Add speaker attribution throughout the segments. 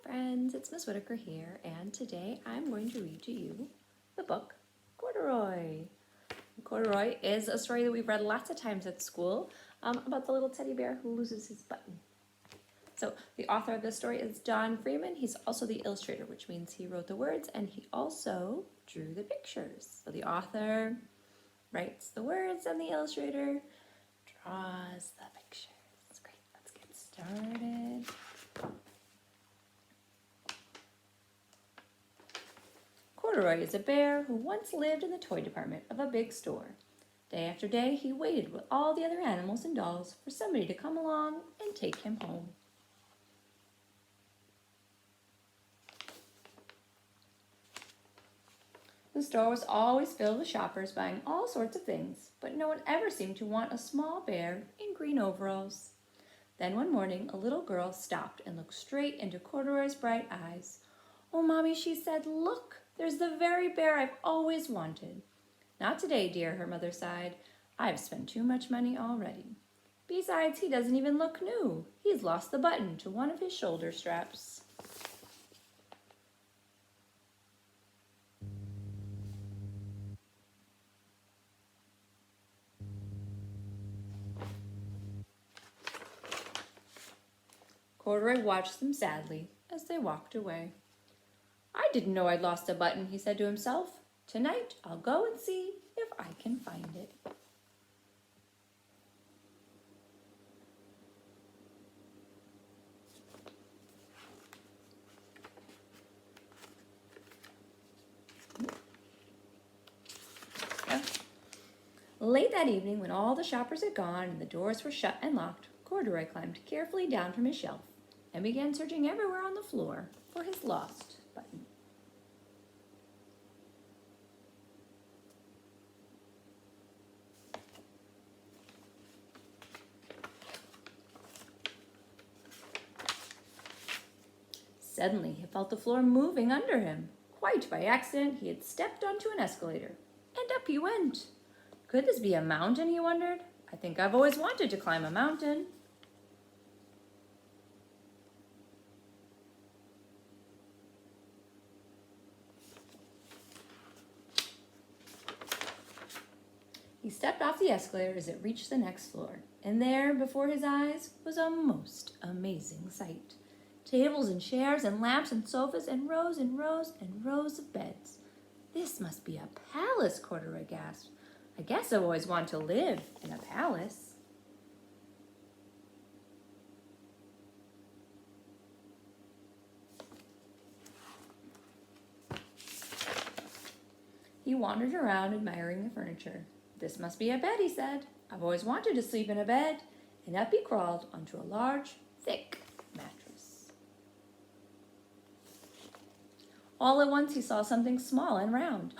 Speaker 1: friends, it's Miss Whitaker here, and today I'm going to read to you the book Corduroy. Corduroy is a story that we've read lots of times at school about the little teddy bear who loses his button. So the author of this story is Don Freeman. He's also the illustrator, which means he wrote the words and he also drew the pictures. So the author writes the words and the illustrator draws the pictures. Great, let's get started. Corduroy is a bear who once lived in the toy department of a big store. Day after day, he waited with all the other animals and dolls for somebody to come along and take him home. The store was always filled with shoppers buying all sorts of things, but no one ever seemed to want a small bear in green overalls. Then one morning, a little girl stopped and looked straight into Corduroy's bright eyes. "Oh, Mommy," she said, "look, there's the very bear I've always wanted." "Not today, dear," her mother sighed. "I've spent too much money already. Besides, he doesn't even look new. He's lost the button to one of his shoulder straps." Corduroy watched them sadly as they walked away. "I didn't know I'd lost a button," he said to himself. "Tonight I'll go and see if I can find it." Late that evening, when all the shoppers had gone and the doors were shut and locked, Corduroy climbed carefully down from his shelf and began searching everywhere on the floor for his lost button. Suddenly, he felt the floor moving under him. Quite by accident, he had stepped onto an escalator, and up he went. Could this be a mountain, he wondered? I think I've always wanted to climb a mountain. He stepped off the escalator as it reached the next floor, and there, before his eyes, was a most amazing sight. Tables and chairs and lamps and sofas and rows and rows and rows of beds. "This must be a palace," Corduroy gasped. "I guess I've always wanted to live in a palace." He wandered around admiring the furniture. "This must be a bed," he said. "I've always wanted to sleep in a bed." And up he crawled onto a large, thick mattress. All at once he saw something small and round.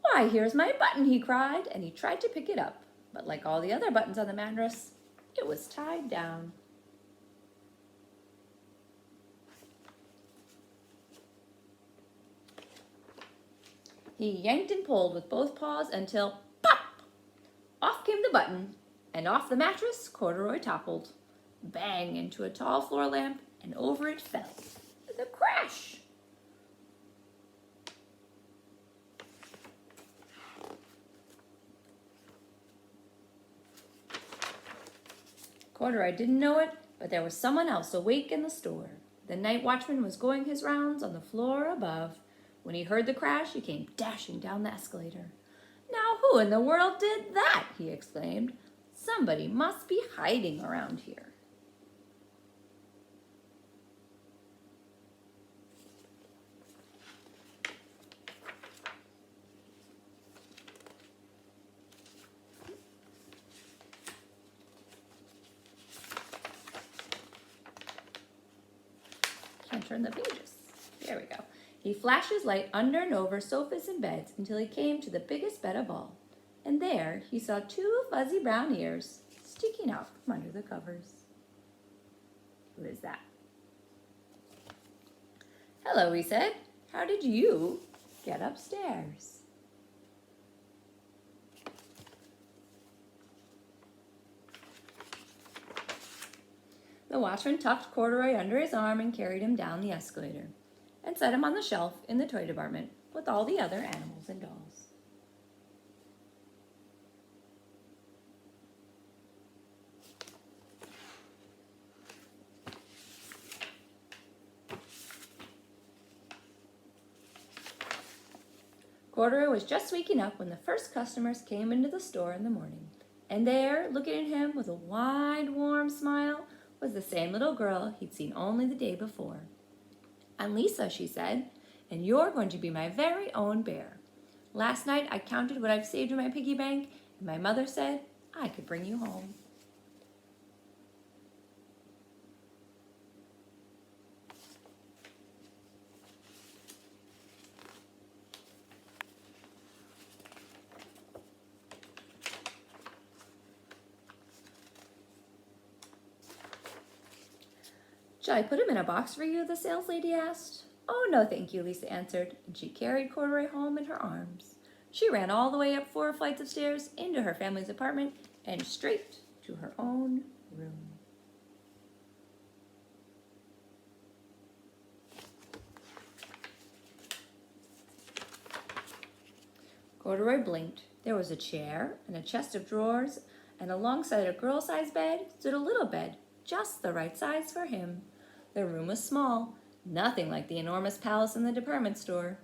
Speaker 1: "Why, here's my button," he cried, and he tried to pick it up. But like all the other buttons on the mattress, it was tied down. He yanked and pulled with both paws until, pop! Off came the button, and off the mattress Corduroy toppled. Bang into a tall floor lamp, and over it fell with a crash. Corduroy didn't know it, but there was someone else awake in the store. The night watchman was going his rounds on the floor above. When he heard the crash, he came dashing down the escalator. "Now who in the world did that?" he exclaimed. "Somebody must be hiding around here." Can't turn the pages. There we go. He flashed his light under and over sofas and beds until he came to the biggest bed of all. And there he saw two fuzzy brown ears sticking out from under the covers. Who is that? "Hello," he said. "How did you get upstairs?" The watchman tucked Corduroy under his arm and carried him down the escalator and set him on the shelf in the toy department with all the other animals and dolls. Corduroy was just waking up when the first customers came into the store in the morning. And there, looking at him with a wide, warm smile, was the same little girl he'd seen only the day before. "I'm Lisa," she said, "and you're going to be my very own bear. Last night I counted what I've saved in my piggy bank, and my mother said I could bring you home." "Shall I put him in a box for you?" the saleslady asked. "Oh, no, thank you," Lisa answered, and she carried Corduroy home in her arms. She ran all the way up 4 flights of stairs into her family's apartment and straight to her own room. Corduroy blinked. There was a chair and a chest of drawers, and alongside a girl-sized bed stood a little bed, just the right size for him. The room was small, nothing like the enormous palace in the department store.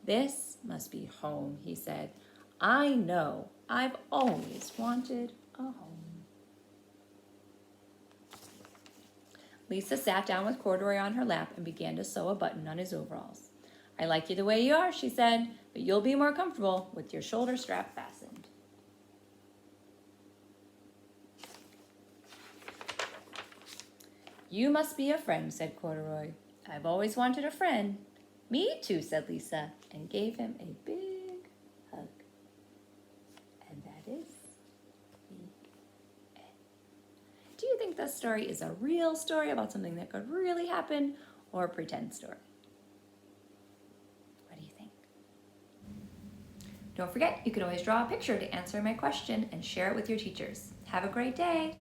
Speaker 1: "This must be home," he said. "I know. I've always wanted a home." Lisa sat down with Corduroy on her lap and began to sew a button on his overalls. "I like you the way you are," she said, "but you'll be more comfortable with your shoulder strap fastened." "You must be a friend," said Corduroy. "I've always wanted a friend." "Me too," said Lisa, and gave him a big hug. And that is the end. Do you think this story is a real story about something that could really happen, or a pretend story? What do you think? Don't forget, you can always draw a picture to answer my question and share it with your teachers. Have a great day.